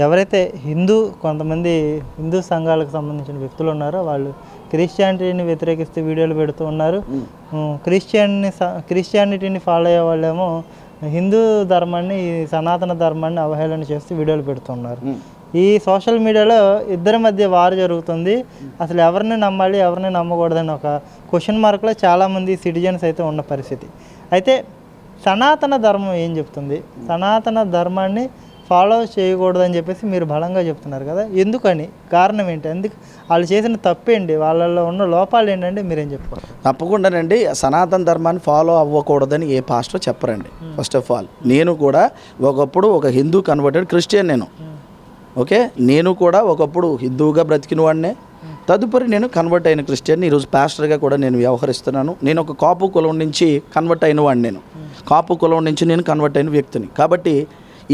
ఎవరైతే కొంతమంది హిందూ సంఘాలకు సంబంధించిన వ్యక్తులు ఉన్నారో వాళ్ళు క్రిస్టియానిటీని వ్యతిరేకిస్తూ వీడియోలు పెడుతూ ఉన్నారు. క్రిస్టియానిటీని ఫాలో అయ్యే వాళ్ళేమో హిందూ ధర్మాన్ని, సనాతన ధర్మాన్ని అవహేళన చేస్తూ వీడియోలు పెడుతున్నారు. ఈ సోషల్ మీడియాలో ఇద్దరి మధ్య వారు జరుగుతుంది. అసలు ఎవరిని నమ్మాలి, ఎవరిని నమ్మకూడదని ఒక క్వశ్చన్ మార్క్లో చాలామంది సిటిజన్స్ అయితే ఉన్న పరిస్థితి. అయితే సనాతన ధర్మం ఏం చెప్తుంది? సనాతన ధర్మాన్ని ఫాలో చేయకూడదని చెప్పేసి మీరు బలంగా చెప్తున్నారు కదా, ఎందుకని? కారణం ఏంటి? వాళ్ళు చేసిన తప్పేంటి? వాళ్ళల్లో ఉన్న లోపాలు ఏంటంటే మీరేం చెప్పుకోవాలి? తప్పకుండానండి, సనాతన ధర్మాన్ని ఫాలో అవ్వకూడదని ఏ పాస్టర్ చెప్పరండి. ఫస్ట్ ఆఫ్ ఆల్ నేను కూడా ఒకప్పుడు ఒక హిందూ కన్వర్టెడ్ క్రిస్టియన్. నేను కూడా ఒకప్పుడు హిందువుగా బ్రతికిన వాడినే. తదుపరి నేను కన్వర్ట్ అయిన క్రిస్టియన్. ఈరోజు పాస్టర్గా కూడా నేను వ్యవహరిస్తున్నాను. నేను ఒక కాపు కులం నుంచి కన్వర్ట్ అయిన వాడిని. కాపు కులం నుంచి నేను కన్వర్ట్ అయిన వ్యక్తిని. కాబట్టి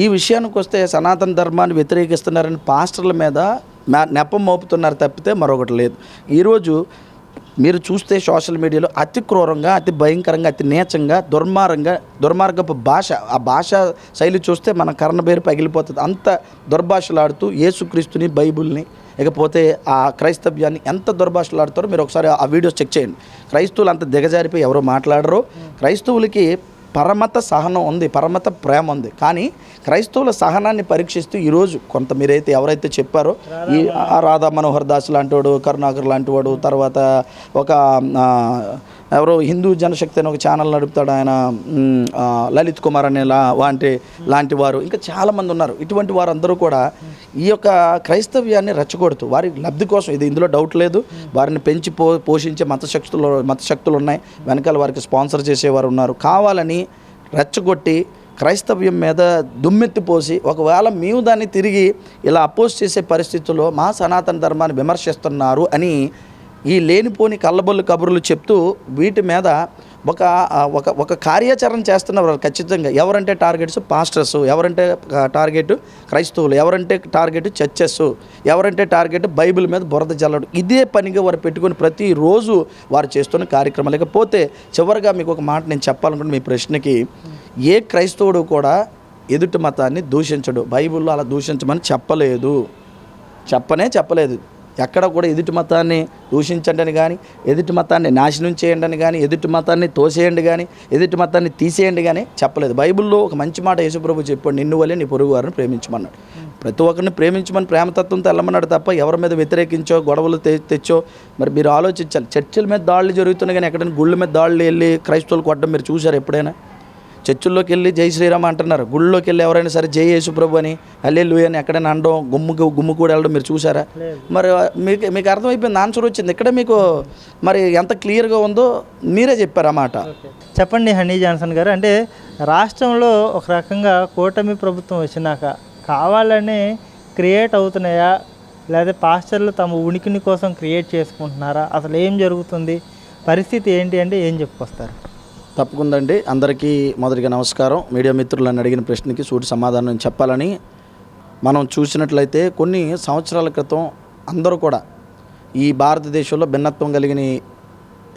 ఈ విషయానికి వస్తే సనాతన ధర్మాన్ని వ్యతిరేకిస్తున్నారని పాస్టర్ల మీద నెపం మోపుతున్నారు తప్పితే మరొకటి లేదు. ఈరోజు మీరు చూస్తే సోషల్ మీడియాలో అతి క్రూరంగా, అతి భయంకరంగా, అతి నీచంగా, దుర్మార్గపు భాష, ఆ భాషా శైలి చూస్తే మన కర్ణబేరు పగిలిపోతుంది. అంత దుర్భాషలాడుతూ యేసుక్రీస్తుని, బైబుల్ని, ఇకపోతే ఆ క్రైస్తవ్యాన్ని ఎంత దుర్భాషలాడుతారో మీరు ఒకసారి ఆ వీడియోస్ చెక్ చేయండి. క్రైస్తవులు అంత దిగజారిపోయి ఎవరో మాట్లాడరు. క్రైస్తవులకి పరమత సహనం ఉంది, పరమత ప్రేమ ఉంది. కానీ క్రైస్తవుల సహనాన్ని పరీక్షిస్తూ ఈరోజు మీరైతే ఎవరైతే చెప్పారో ఈ రాధా మనోహర్ దాస్ లాంటివాడు, కరుణాకర్ లాంటివాడు, తర్వాత ఒక ఎవరో హిందూ జనశక్తి అని ఒక ఛానల్ నడుపుతాడు ఆయన, లలిత్ కుమార్ అనే లాంటి వారు, ఇంకా చాలామంది ఉన్నారు. ఇటువంటి వారందరూ కూడా ఈ యొక్క క్రైస్తవ్యాన్ని రెచ్చగొడుతూ వారి లబ్ధి కోసం, ఇందులో డౌట్ లేదు, వారిని పెంచి పోషించే మతశక్తులు ఉన్నాయి, వెనకాల వారికి స్పాన్సర్ చేసేవారు ఉన్నారు. కావాలని రెచ్చగొట్టి క్రైస్తవ్యం మీద దుమ్మెత్తిపోసి ఒకవేళ మేము దాన్ని తిరిగి ఇలా అపోజ్ చేసే పరిస్థితుల్లో మా సనాతన ధర్మాన్ని విమర్శిస్తున్నారు అని ఈ లేనిపోని కళ్ళబొల్లు కబుర్లు చెప్తూ వీటి మీద ఒక కార్యాచరణ చేస్తున్నారు ఖచ్చితంగా. ఎవరంటే టార్గెట్స్ పాస్టర్స్, ఎవరంటే టార్గెట్ క్రైస్తవులు, ఎవరంటే టార్గెట్ చర్చెస్, ఎవరంటే టార్గెట్ బైబిల్ మీద బురద జల్లడం. ఇదే పనిగా వారు పెట్టుకుని ప్రతిరోజు వారు చేస్తున్న కార్యక్రమాలు. లేకపోతే చివరిగా మీకు ఒక మాట నేను చెప్పాలనుకుంటే మీ ప్రశ్నకి, ఏ క్రైస్తవుడు కూడా ఎదుటి మతాన్ని దూషించడు. బైబిల్లో అలా దూషించమని చెప్పలేదు. ఎక్కడ కూడా ఎదుటి మతాన్ని దూషించండి అని కానీ, ఎదుటి మతాన్ని నాశనం చేయండి అని కానీ, ఎదుటి మతాన్ని తోసేయండి కానీ, ఎదుటి మతాన్ని తీసేయండి కానీ చెప్పలేదు. బైబిల్లో ఒక మంచి మాట యేసుప్రభు చెప్పాడు, నిన్ను వల్లే నీ పొరుగు వారిని ప్రేమించమన్నాడు. ప్రతి ఒక్కరిని ప్రేమించమని ప్రేమతత్వంతో వెళ్ళమన్నాడు తప్ప ఎవరి మీద వ్యతిరేకించో గొడవలు తెచ్చో. మరి మీరు ఆలోచించాలి, చర్చిల మీద దాడులు జరుగుతున్నాయి కానీ ఎక్కడైనా గుళ్ళ మీద దాడులు వెళ్ళి క్రైస్తవులు కొట్టడం మీరు చూశారు ఎప్పుడైనా? చర్చిల్లోకి వెళ్ళి జై శ్రీరామ్ అంటున్నారు, గుళ్ళోకి వెళ్ళి ఎవరైనా సరే జై యేసుప్రభు అని, హల్లెలూయా అని ఎక్కడైనా అనడం, గుమ్ము కూడా వెళ్ళడం మీరు చూసారా? మరి మీకు అర్థమైపోయింది, ఆన్సర్ వచ్చింది ఇక్కడ. మీకు మరి ఎంత క్లియర్గా ఉందో మీరే చెప్పారు అన్నమాట. చెప్పండి హనీ జాన్సన్ గారు, అంటే రాష్ట్రంలో ఒక రకంగా కూటమి ప్రభుత్వం వచ్చినాక కావాలని క్రియేట్ అవుతున్నాయా, లేదా పాస్టర్లు తమ ఉనికిని కోసం క్రియేట్ చేసుకుంటున్నారా? అసలు ఏం జరుగుతుంది, పరిస్థితి ఏంటి అంటే ఏం చెప్పుకొస్తారు? తప్పకుండా అండి. అందరికీ మొదటిగా నమస్కారం. మీడియా మిత్రులను అడిగిన ప్రశ్నకి సూటి సమాధానం చెప్పాలని మనం చూసినట్లయితే కొన్ని సంవత్సరాల క్రితం అందరూ కూడా ఈ భారతదేశంలో భిన్నత్వం కలిగిన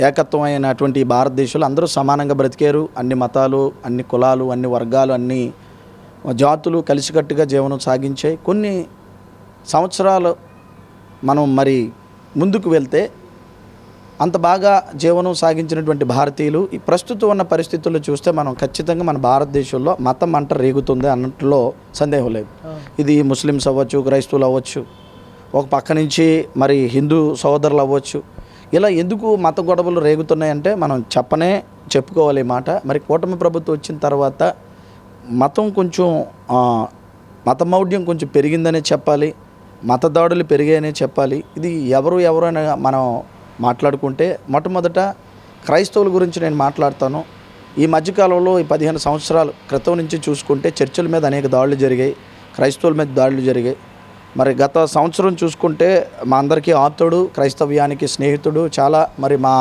ఏకత్వం అయినటువంటి భారతదేశంలో అందరూ సమానంగా బ్రతికారు. అన్ని మతాలు, అన్ని కులాలు, అన్ని వర్గాలు, అన్ని జాతులు కలిసికట్టుగా జీవనం సాగించాయి. కొన్ని సంవత్సరాలు మనం మరి ముందుకు వెళ్తే అంత బాగా జీవనం సాగించినటువంటి భారతీయులు ఈ ప్రస్తుతం ఉన్న పరిస్థితుల్లో చూస్తే మనం ఖచ్చితంగా మన భారతదేశంలో మతం అంట రేగుతుంది అన్నట్లో సందేహం లేదు. ఇది ముస్లిమ్స్ అవ్వచ్చు, క్రైస్తవులు అవ్వచ్చు, ఒక పక్క నుంచి మరి హిందూ సోదరులు అవ్వచ్చు. ఇలా ఎందుకు మత గొడవలు రేగుతున్నాయంటే మనం చెప్పుకోవాలి ఈ మాట. మరి కూటమి ప్రభుత్వం వచ్చిన తర్వాత మతమౌఢ్యం కొంచెం పెరిగిందనే చెప్పాలి, మత దాడులు పెరిగాయనే చెప్పాలి. ఇది ఎవరైనా మనం మాట్లాడుకుంటే మొట్టమొదట క్రైస్తవుల గురించి నేను మాట్లాడతాను. ఈ మధ్యకాలంలో ఈ 15 సంవత్సరాల క్రితం నుంచి చూసుకుంటే చర్చిల మీద అనేక దాడులు జరిగాయి, క్రైస్తవుల మీద దాడులు జరిగాయి. మరి గత సంవత్సరం చూసుకుంటే మా అందరికీ ఆప్తుడు, క్రైస్తవ్యానికి స్నేహితుడు, చాలా మరి మా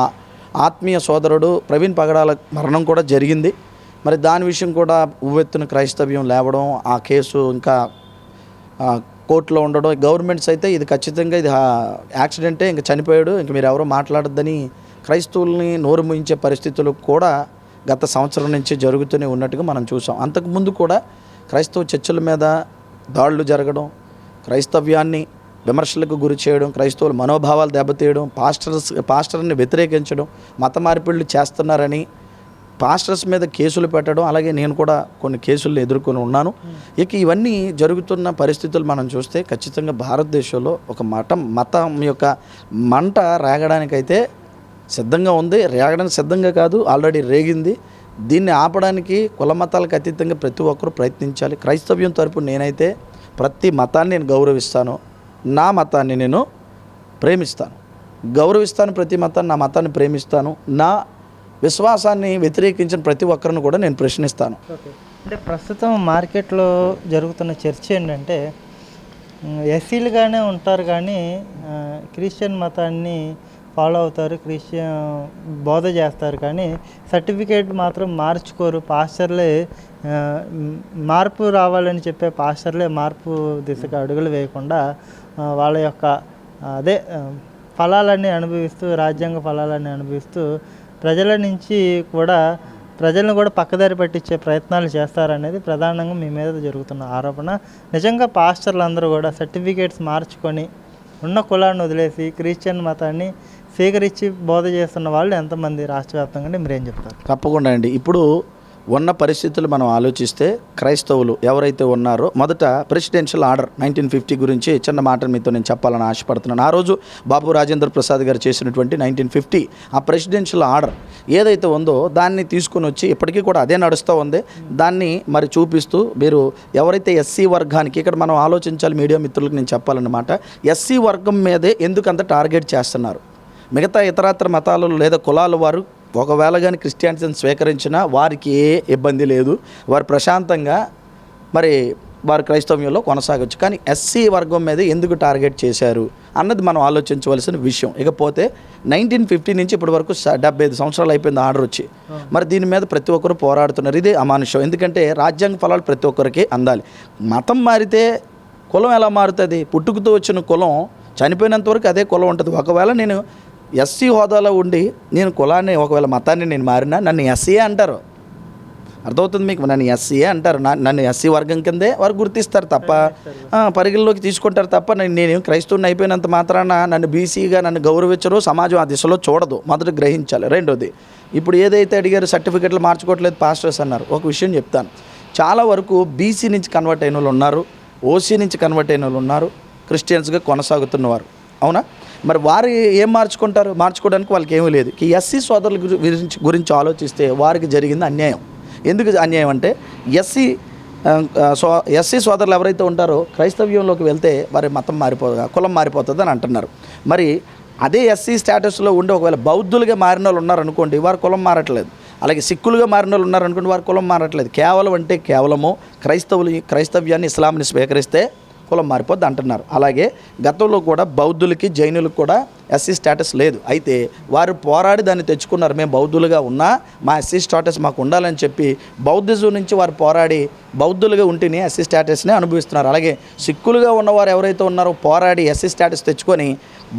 ఆత్మీయ సోదరుడు ప్రవీణ్ పగడాల మరణం కూడా జరిగింది. మరి దాని విషయం కూడా ఉవ్వెత్తున క్రైస్తవ్యం లేవడం, ఆ కేసు ఇంకా కోర్టులో ఉండడం, గవర్నమెంట్స్ అయితే ఇది ఖచ్చితంగా ఇది యాక్సిడెంటే, ఇంక చనిపోయాడు, ఇంక మీరు ఎవరో మాట్లాడొద్దని క్రైస్తవుల్ని నోరు ముయించే పరిస్థితులు కూడా గత సంవత్సరం నుంచి జరుగుతూనే ఉన్నట్టుగా మనం చూసాం. అంతకుముందు కూడా క్రైస్తవ చర్చిల మీద దాడులు జరగడం, క్రైస్తవ్యాన్ని విమర్శలకు గురి చేయడం, క్రైస్తవుల మనోభావాలు దెబ్బతీయడం, పాస్టర్ని వ్యతిరేకించడం, మత మార్పిడులు చేస్తున్నారని పాస్టర్స్ మీద కేసులు పెట్టడం, అలాగే నేను కూడా కొన్ని కేసులను ఎదుర్కొని ఉన్నాను. ఇక ఇవన్నీ జరుగుతున్న పరిస్థితులు మనం చూస్తే ఖచ్చితంగా భారతదేశంలో ఒక మతం యొక్క మంట రేగడానికైతే సిద్ధంగా ఉంది. రేగడానికి సిద్ధంగా కాదు, ఆల్రెడీ రేగింది. దీన్ని ఆపడానికి కుల మతాలకు అతీతంగా ప్రతి ఒక్కరూ ప్రయత్నించాలి. క్రైస్తవ్యం తరపు నేనైతే ప్రతి మతాన్ని నేను గౌరవిస్తాను, నా మతాన్ని నేను ప్రేమిస్తాను, గౌరవిస్తాను. ప్రతి మతాన్ని, నా మతాన్ని ప్రేమిస్తాను. నా విశ్వాసాన్ని వ్యతిరేకించిన ప్రతి ఒక్కరిని కూడా నేను ప్రశ్నిస్తాను. ఓకే, అంటే ప్రస్తుతం మార్కెట్లో జరుగుతున్న చర్చ ఏంటంటే ఎస్సీలుగానే ఉంటారు కానీ క్రిస్టియన్ మతాన్ని ఫాలో అవుతారు, క్రిస్టియన్ బోధ చేస్తారు, కానీ సర్టిఫికేట్ మాత్రం మార్చుకోరు. పాస్టర్లే మార్పు రావాలని చెప్పే పాస్టర్లే మార్పు దిశగా అడుగులు వేయకుండా వాళ్ళ యొక్క అదే ఫలాలన్నీ అనుభవిస్తూ, రాజ్యాంగ ఫలాలన్నీ అనుభవిస్తూ ప్రజలను కూడా పక్కదారి పట్టించే ప్రయత్నాలు చేస్తారనేది ప్రధానంగా మీ మీద జరుగుతున్న ఆరోపణ. నిజంగా పాస్టర్లు అందరూ కూడా సర్టిఫికేట్స్ మార్చుకొని ఉన్న కులాన్ని వదిలేసి క్రిస్టియన్ మతాన్ని స్వీకరించి బోధ చేస్తున్న వాళ్ళు ఎంతమంది రాష్ట్ర వ్యాప్తంగా మీరేం చెప్తారు? తప్పకుండా అండి. ఇప్పుడు ఉన్న పరిస్థితులు మనం ఆలోచిస్తే క్రైస్తవులు ఎవరైతే ఉన్నారో, మొదట ప్రెసిడెన్షియల్ ఆర్డర్ 1950 గురించి చిన్న మాట మీతో నేను చెప్పాలని ఆశపడుతున్నాను. ఆ రోజు బాబు రాజేంద్ర ప్రసాద్ గారు చేసినటువంటి 1950 ఆ ప్రెసిడెన్షియల్ ఆర్డర్ ఏదైతే ఉందో దాన్ని తీసుకుని వచ్చి ఇప్పటికీ కూడా అదే నడుస్తూ ఉంది. దాన్ని మరి చూపిస్తూ మీరు ఎవరైతే ఎస్సీ వర్గానికి, ఇక్కడ మనం ఆలోచించాలి, మీడియా మిత్రులకు నేను చెప్పాలన్నమాట, ఎస్సీ వర్గం మీదే ఎందుకంత టార్గెట్ చేస్తున్నారు? మిగతా ఇతరత్ర మతాలు లేదా కులాల వారు ఒకవేళ కానీ క్రిస్టియానిటీని స్వీకరించినా వారికి ఏ ఇబ్బంది లేదు, వారు ప్రశాంతంగా మరి వారు క్రైస్తవ్యంలో కొనసాగవచ్చు. కానీ ఎస్సీ వర్గం మీద ఎందుకు టార్గెట్ చేశారు అన్నది మనం ఆలోచించవలసిన విషయం. ఇకపోతే 1950 నుంచి ఇప్పటి వరకు 75 సంవత్సరాలు అయిపోయింది ఆర్డర్ వచ్చి. మరి దీని మీద ప్రతి ఒక్కరు పోరాడుతున్నారు. ఇదే అమానుషం. ఎందుకంటే రాజ్యాంగ ఫలాలు ప్రతి ఒక్కరికి అందాలి. మతం మారితే కులం ఎలా మారుతుంది? పుట్టుకతో వచ్చిన కులం చనిపోయినంత వరకు అదే కులం ఉంటుంది. ఒకవేళ నేను ఎస్సీ హోదాలో ఉండి నేను కులాన్ని, ఒకవేళ మతాన్ని నేను మారినా నన్ను ఎస్సీఏ అంటారు. అర్థమవుతుంది మీకు? నన్ను ఎస్సీఏ అంటారు. నన్ను ఎస్సీ వర్గం కిందే వారు గుర్తిస్తారు తప్ప, పరిగణలోకి తీసుకుంటారు తప్ప, నేను క్రైస్తవుని అయిపోయినంత మాత్రాన నన్ను బీసీగా నన్ను గౌరవించరు, సమాజం ఆ దిశలో చూడదు. మొదట గ్రహించాలి. రెండోది, ఇప్పుడు ఏదైతే అడిగారు సర్టిఫికెట్లు మార్చుకోవట్లేదు పాస్టర్స్ అన్నారు, ఒక విషయం చెప్తాను. చాలా వరకు బీసీ నుంచి కన్వర్ట్ అయిన వాళ్ళు ఉన్నారు, ఓసీ నుంచి కన్వర్ట్ అయిన వాళ్ళు ఉన్నారు, క్రిస్టియన్స్గా కొనసాగుతున్నవారు. అవునా? మరి వారు ఏం మార్చుకోవడానికి వాళ్ళకి ఏమీ లేదు. ఈ ఎస్సీ సోదరుల గురించి ఆలోచిస్తే వారికి జరిగింది అన్యాయం. ఎందుకు అన్యాయం అంటే ఎస్సీ సోదరులు ఎవరైతే ఉంటారో క్రైస్తవ్యంలోకి వెళ్తే వారి మతం కులం మారిపోతుంది అని అంటున్నారు. మరి అదే ఎస్సీ స్టేటస్లో ఉండి ఒకవేళ బౌద్ధులుగా మారిన వాళ్ళు ఉన్నారనుకోండి, వారు కులం మారట్లేదు. అలాగే సిక్కులుగా మారిన వాళ్ళు ఉన్నారనుకోండి, వారు కులం మారట్లేదు. కేవలము క్రైస్తవ్యాన్ని, ఇస్లాంని స్వీకరిస్తే కులం మారిపోద్ది అంటున్నారు. అలాగే గతంలో కూడా బౌద్ధులకి, జైనులకు కూడా ఎస్సీ స్టేటస్ లేదు. అయితే వారు పోరాడి దాన్ని తెచ్చుకున్నారు. మేము బౌద్ధులుగా ఉన్నా మా ఎస్సీ స్టేటస్ మాకు ఉండాలని చెప్పి బౌద్ధిజం నుంచి వారు పోరాడి బౌద్ధులుగా ఉంటేనే ఎస్సీ స్టేటస్ని అనుభవిస్తున్నారు. అలాగే సిక్కులుగా ఉన్నవారు ఎవరైతే ఉన్నారో పోరాడి ఎస్సీ స్టేటస్ తెచ్చుకొని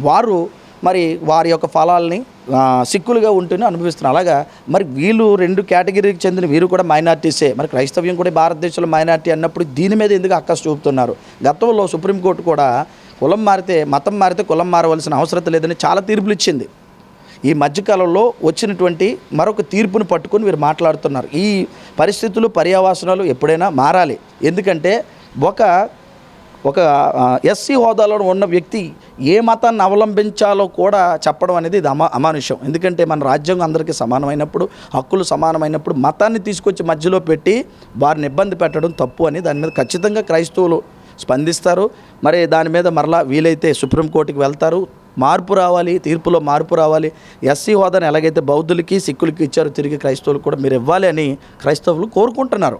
వారు మరి వారి యొక్క ఫలాల్ని సిక్కులుగా ఉంటూనే అనుభవిస్తున్నారు. అలాగా మరి వీళ్ళు రెండు కేటగిరీకి చెందిన వీరు కూడా మైనార్టీసే. మరి క్రైస్తవ్యం కూడా భారతదేశంలో మైనార్టీ అన్నప్పుడు దీని మీద ఎందుకు అక్కసు చూపుతున్నారు? గతంలో సుప్రీంకోర్టు కూడా మతం మారితే కులం మారవలసిన అవసరం లేదని చాలా తీర్పులు ఇచ్చింది. ఈ మధ్యకాలంలో వచ్చినటువంటి మరొక తీర్పును పట్టుకొని వీరు మాట్లాడుతున్నారు. ఈ పరిస్థితులు, పర్యావసనాలు ఎప్పుడైనా మారాలి. ఎందుకంటే ఒక ఎస్సీ హోదాలో ఉన్న వ్యక్తి ఏ మతాన్ని అవలంబించాలో కూడా చెప్పడం అనేది ఇది అమానుషం. ఎందుకంటే మన రాజ్యాంగం అందరికీ సమానమైనప్పుడు, హక్కులు సమానమైనప్పుడు మతాన్ని తీసుకొచ్చి మధ్యలో పెట్టి వారిని ఇబ్బంది పెట్టడం తప్పు అని దాని మీద ఖచ్చితంగా క్రైస్తవులు స్పందిస్తారు. మరి దాని మీద మరలా వీలైతే సుప్రీంకోర్టుకి వెళ్తారు. మార్పు రావాలి, తీర్పులో మార్పు రావాలి. ఎస్సీ హోదాను ఎలాగైతే బౌద్ధులకి, సిక్కులకి ఇచ్చారో తిరిగి క్రైస్తవులు కూడా మీరు ఇవ్వాలి అని క్రైస్తవులు కోరుకుంటున్నారు.